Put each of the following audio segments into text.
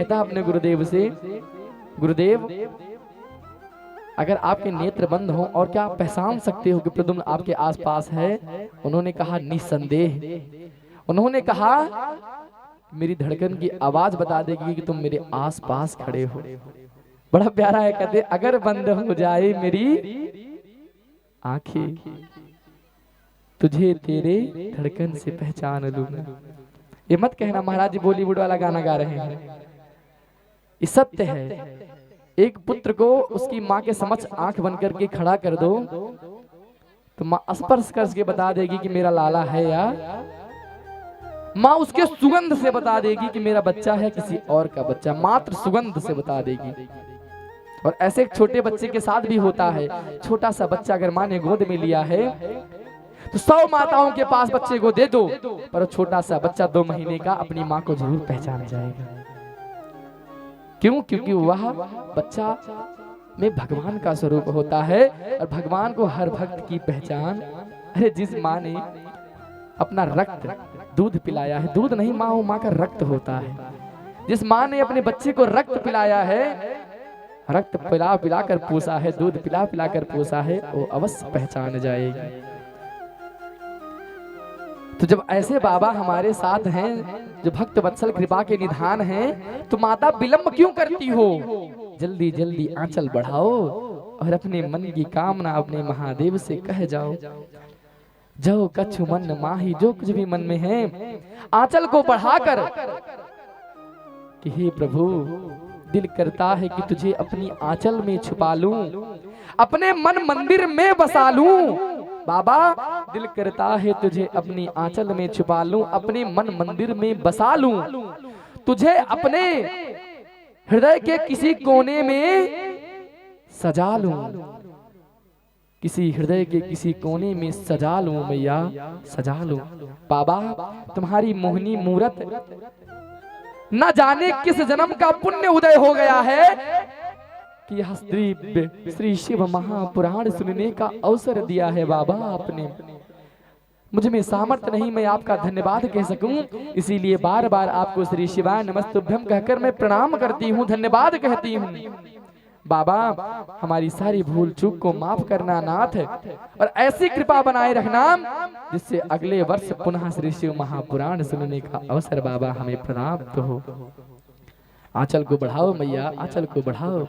कहता अपने गुरुदेव से, गुरुदेव अगर आपके नेत्र बंद हो और क्या आप पहचान सकते हो कि प्रद्युम्न आपके आसपास है? उन्होंने कहा निसंदेह। उन्होंने कहा मेरी धड़कन की आवाज बता देगी कि तुम मेरे आसपास खड़े हो। बड़ा प्यारा है, कहते अगर बंद हो जाए मेरी आंखें, तुझे तेरे धड़कन से पहचान लूंगा। ये मत कहना महाराज जी बॉलीवुड वाला गाना गा रहे हैं, ये सत्य है। एक पुत्र को उसकी माँ के समक्ष आंख बंद करके खड़ा कर दो तो माँ स्पर्श करके बता देगी कि मेरा लाला है, या माँ उसके सुगंध से बता देगी कि मेरा बच्चा है किसी और का बच्चा, मात्र सुगंध से बता देगी। और ऐसे एक छोटे बच्चे के साथ भी होता है। छोटा सा बच्चा अगर माँ ने गोद में लिया है तो 100 माताओं के पास बच्चे को दे दो, पर छोटा सा बच्चा 2 महीने का अपनी माँ को जरूर पहचान जाएगा। क्यों? क्योंकि वह बच्चा में भगवान का स्वरूप होता है और भगवान को हर भक्त की पहचान। अरे जिस माँ ने अपना रक्त दूध पिलाया है, दूध नहीं माँ, वो माँ का रक्त होता है। जिस माँ ने अपने बच्चे को रक्त पिलाया है, रक्त पिला पिला कर पोसा है, दूध पिला पिला कर पोसा है, वो अवश्य पहचान जाएगी। तो जब ऐसे बाबा हमारे साथ हैं जो भक्त वत्सल कृपा के निधान हैं, तो माता विलंब क्यों करती हो? जल्दी जल्दी आंचल बढ़ाओ और अपने मन की कामना अपने महादेव से कह जाओ। जो कछु मन माही, जो कुछ भी मन में है आंचल को बढ़ाकर कि हे प्रभु दिल करता है कि तुझे अपनी आंचल में छुपा लूं, अपने मन मंदिर में बसा लूं। बाबा दिल करता है तुझे अपनी आंचल में छुपा लूं, अपने मन मंदिर में बसा लूं, तुझे अपने हृदय के किसी कोने में सजा लूं, किसी हृदय के किसी कोने में सजा लूं मैया, सजा लूं। बाबा तुम्हारी मोहनी मूरत न जाने किस जन्म का पुण्य उदय हो गया है कि यह श्री शिव महापुराण सुनने का अवसर दिया है। बाबा आपने मुझ में सामर्थ्य नहीं मैं आपका धन्यवाद कह सकूं, इसीलिए बार बार आपको श्री शिवाय नमस्तुभ्यम कहकर मैं प्रणाम करती हूं, धन्यवाद कहती हूं। बाबा हमारी सारी भूल चूक को माफ करना नाथ, और ऐसी कृपा बनाए रखना जिससे अगले वर्ष पुनः श्री शिव महापुराण सुनने का अवसर बाबा हमें प्राप्त हो। आंचल को बढ़ाओ मैया, आंचल को बढ़ाओ,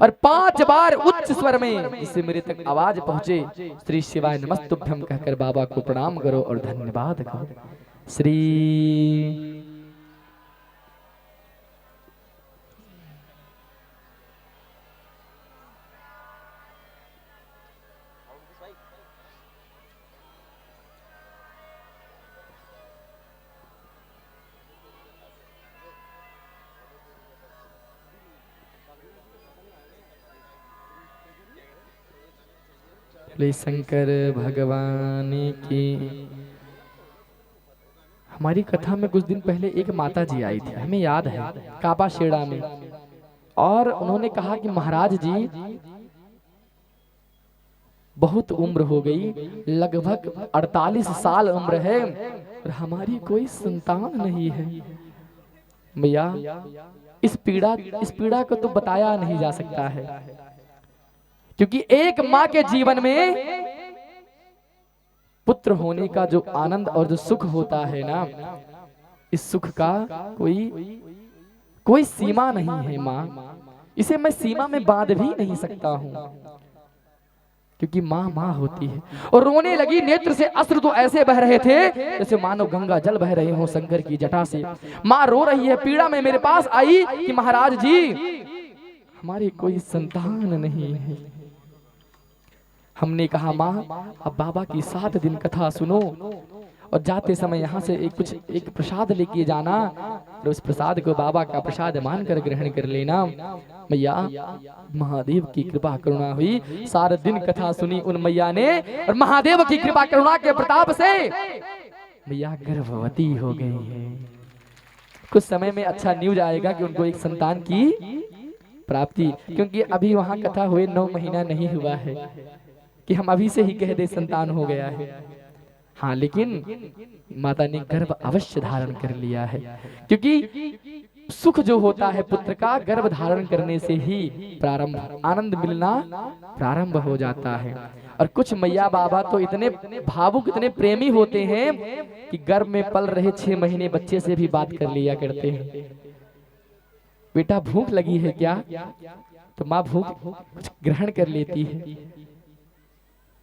और 5 बार उच्च स्वर में जिससे मेरे तक आवाज पहुंचे श्री शिवाय नमस्तुभ्यम कहकर बाबा को प्रणाम करो और धन्यवाद करो। श्री शंकर भगवान की। हमारी कथा में कुछ दिन पहले एक माता जी आई थी, हमें याद है, काबा शेड़ा में, और उन्होंने कहा कि महाराज जी बहुत उम्र हो गई, लगभग 48 साल उम्र है और हमारी कोई संतान नहीं है। भैया इस पीड़ा को तो बताया नहीं जा सकता है, क्योंकि एक माँ के जीवन में पुत्र होने का जो आनंद और जो सुख होता है ना, इस सुख का कोई सीमा नहीं है माँ, इसे मैं सीमा में बांध भी नहीं सकता हूँ, क्योंकि माँ माँ होती है। और रोने लगी, नेत्र से अश्रु तो ऐसे बह रहे थे जैसे मानो गंगा जल बह रहे हो शंकर की जटा से। माँ रो रही है, पीड़ा में मेरे पास आई कि महाराज जी हमारी कोई संतान नहीं है। हमने कहा माँ अब बाबा की 7 दिन कथा सुनो और जाते समय यहाँ से एक प्रसाद लेके जाना, और उस प्रसाद को बाबा का प्रसाद मानकर ग्रहण कर लेना। मैया महादेव की कृपा करुणा हुई, 7 दिन कथा सुनी उन मैया ने, और महादेव की कृपा करुणा के प्रताप से मैया गर्भवती हो गई है। कुछ समय में अच्छा न्यूज आएगा कि उनको एक संतान की प्राप्ति, क्योंकि अभी वहाँ कथा हुए 9 महीना नहीं हुआ है कि हम अभी से ही कह दे संतान हो गया है। हाँ, लेकिन माता ने गर्भ अवश्य धारण कर लिया है, क्योंकि सुख जो होता है पुत्र का गर्भ धारण करने से ही प्रारंभ, आनंद मिलना प्रारंभ हो जाता है। और कुछ मैया बाबा तो इतने भावुक, इतने प्रेमी होते हैं कि गर्भ में पल रहे 6 महीने बच्चे से भी बात कर लिया करते हैं। बेटा भूख लगी है क्या? तो माँ भूख कुछ ग्रहण कर लेती है।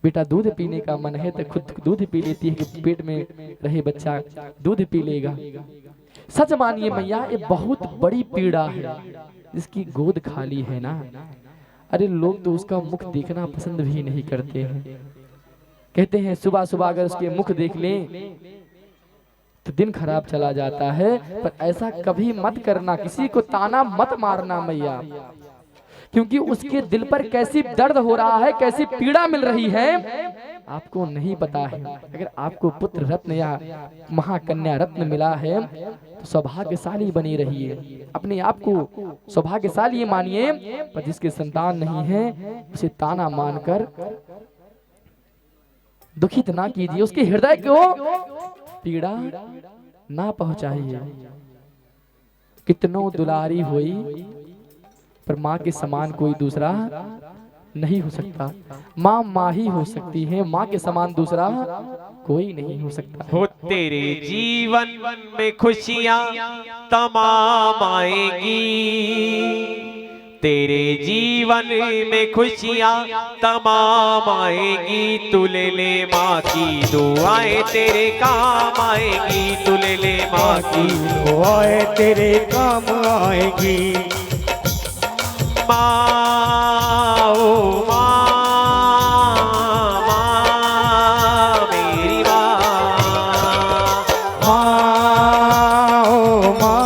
बेटा दूध पीने का मन है तो खुद दूध पी लेती है कि पेट में रहे बच्चा दूध पी लेगा। सच मानिए मैया, ये बहुत बड़ी पीड़ा है जिसकी गोद खाली है ना। अरे लोग तो उसका मुख देखना पसंद भी नहीं करते हैं। कहते हैं सुबह सुबह अगर उसके मुख देख लें तो दिन खराब चला जाता है। पर ऐसा कभी मत करना, किसी को ताना मत मारना मैया, क्योंकि उसके दिल पर कैसी दर्द हो रहा है, कैसी पीड़ा मिल रही है आपको नहीं पता है। अगर आपको पुत्र रत्न या महाकन्या रत्न मिला है तो सौभाग्यशाली बनी रहिए, अपने आप को सौभाग्यशाली मानिए। पर जिसके संतान नहीं है उसे ताना मानकर दुखित ना कीजिए, उसके हृदय को पीड़ा ना पहुंचाइए। कितनों दुलारी हुई पर माँ के समान कोई दूसरा नहीं हो सकता। माँ माँ ही हो सकती है, माँ के समान दूसरा कोई नहीं हो सकता। हो तेरे जीवन में खुशियाँ तमाम आएगी, तेरे जीवन में खुशियाँ तमाम आएगी। तू ले ले माँ की दुआएं तेरे काम आएगी, तू ले ले माँ की दुआएं तेरे काम आएगी। माँ ओ माँ, माँ मेरी माँ, माँ ओ माँ,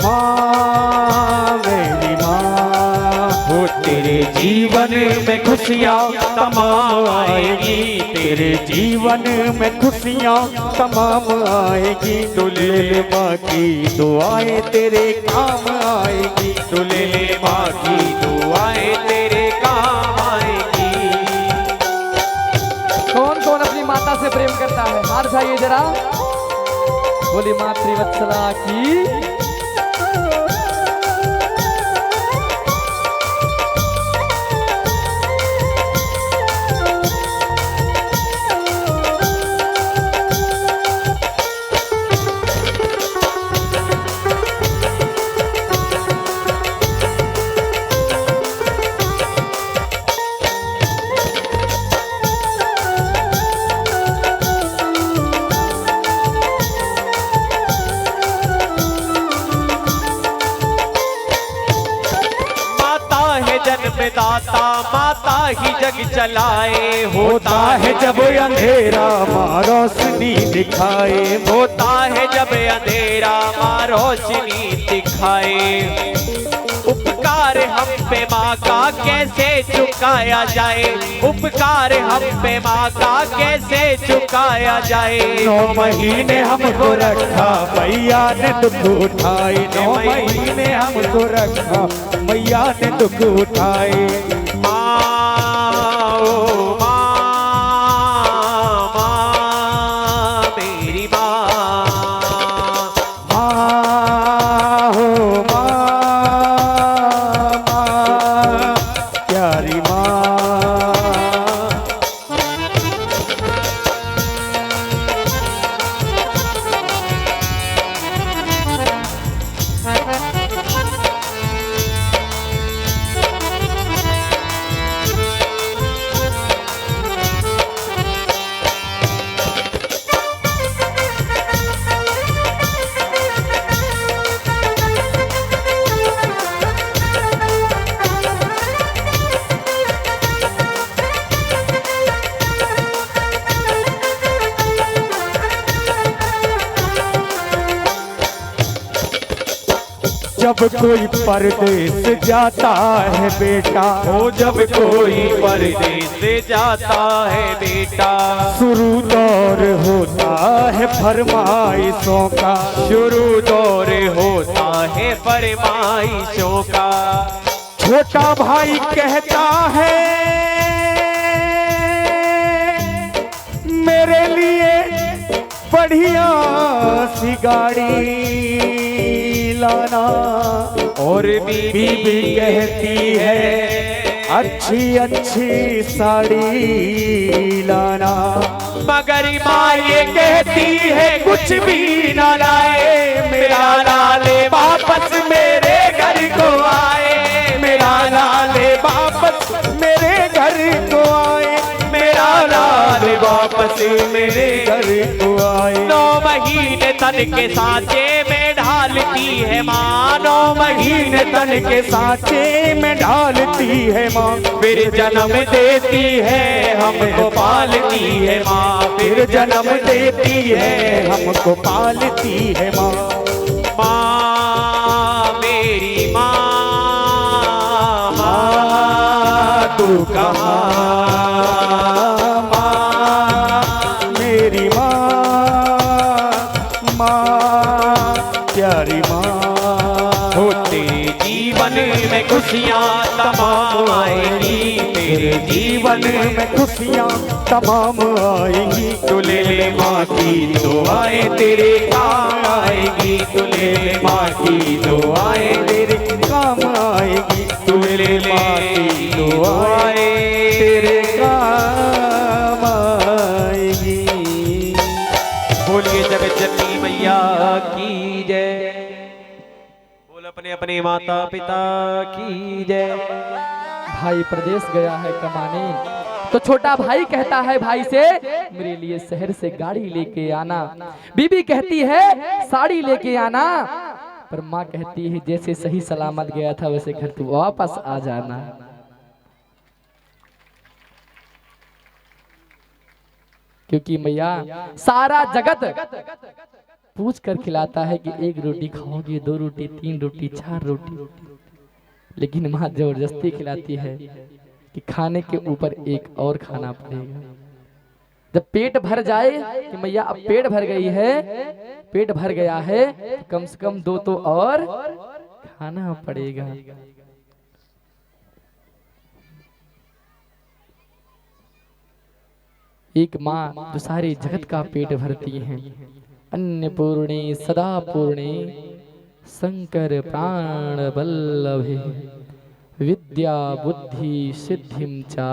माँ मेरी माँ। हो तेरे जीवन में खुशियाँ तमाम आएगी, तेरे जीवन में खुशियाँ तमाम आएगी। तू ले ले माँ की दुआएं तेरे काम आएगी, तू ले ले माँ की दुआएं तेरे काम आएगी। कौन कौन अपनी माता से प्रेम करता है? हाथ उठाइए जरा, बोली मातृवत्सला की। जन्मदाता माता ही जग चलाए, होता है जब अंधेरा माँ रोशनी दिखाए, होता है जब अंधेरा माँ रोशनी दिखाए। उपकार हम पे माँ का कैसे चुकाया जाए, उपकार हम पे माँ का कैसे चुकाया जाए। 9 महीने हमको रखा मैया ने दुख उठाए, 9 महीने हमको रखा मैया ने दुख उठाए। माँ ओ माँ, माँ मेरी माँ, माँ हो माँ, माँ प्यारी माँ। जब कोई परदेस जाता है बेटा, ओ जब कोई परदेस से जाता है बेटा, शुरू दौर होता है फरमाइशों का, शुरू दौर होता है फरमाइशों का। छोटा भाई कहता है मेरे लिए बढ़िया सी गाड़ी, लाना। और बीबी कहती है अच्छी अच्छी साड़ी लाना। मगर माँ ये कहती है कुछ भी ना लाए, मेरा लाले वापस मेरे घर को आए, मेरा लाले वापस मेरे घर को आए, मेरा लाल वापस मेरे घर को आए। 9 महीने तन के सांचे में ढालती है माँ, 9 महीने तन के सांचे में ढालती है माँ, फिर जन्म देती है हमको पालती है माँ, फिर जन्म देती है हमको पालती है माँ। माँ मेरी माँ, माँ तू कहाँ, माँ मेरी माँ, माँ प्यारी माँ। हो तेरे जीवन में खुशियाँ तमाम आएंगी, तेरे जीवन में खुशियाँ तमाम आएंगी। तू ले ले माँ की दुआएं तेरे काम आएगी, तू ले ले माँ की दुआएं तेरे काम आएगी। तू ले ले माँ की दुआएं तेरे काम आएगी। बोलिए जगत जननी मैया की जय, बोल अपने अपने माता पिता की जय। भाई प्रदेश गया है कमाने, तो छोटा भाई कहता है भाई से मेरे लिए शहर से गाड़ी लेके आना। बीबी कहती है साड़ी लेके आना, पर माँ कहती है जैसे सही सलामत गया था वैसे घर तू वापस आ जाना। क्योंकि मैया सारा जगत पूछ कर खिलाता है कि 1 रोटी खाओगे, 2 रोटी, 3 रोटी, 4 रोटी, लेकिन माँ जबरदस्ती खिलाती है कि खाने के ऊपर एक और खाना पड़ेगा। जब पेट भर जाए कि मैया अब पेट भर गई है, पेट भर गया है, तो कम से कम 2 तो और खाना पड़ेगा। एक माँ जो सारे जगत का पेट भरती है। अन्नपूर्णे सदा पूर्णे शंकर प्राण वल्लभे विद्या बुद्धि सिद्धिं चा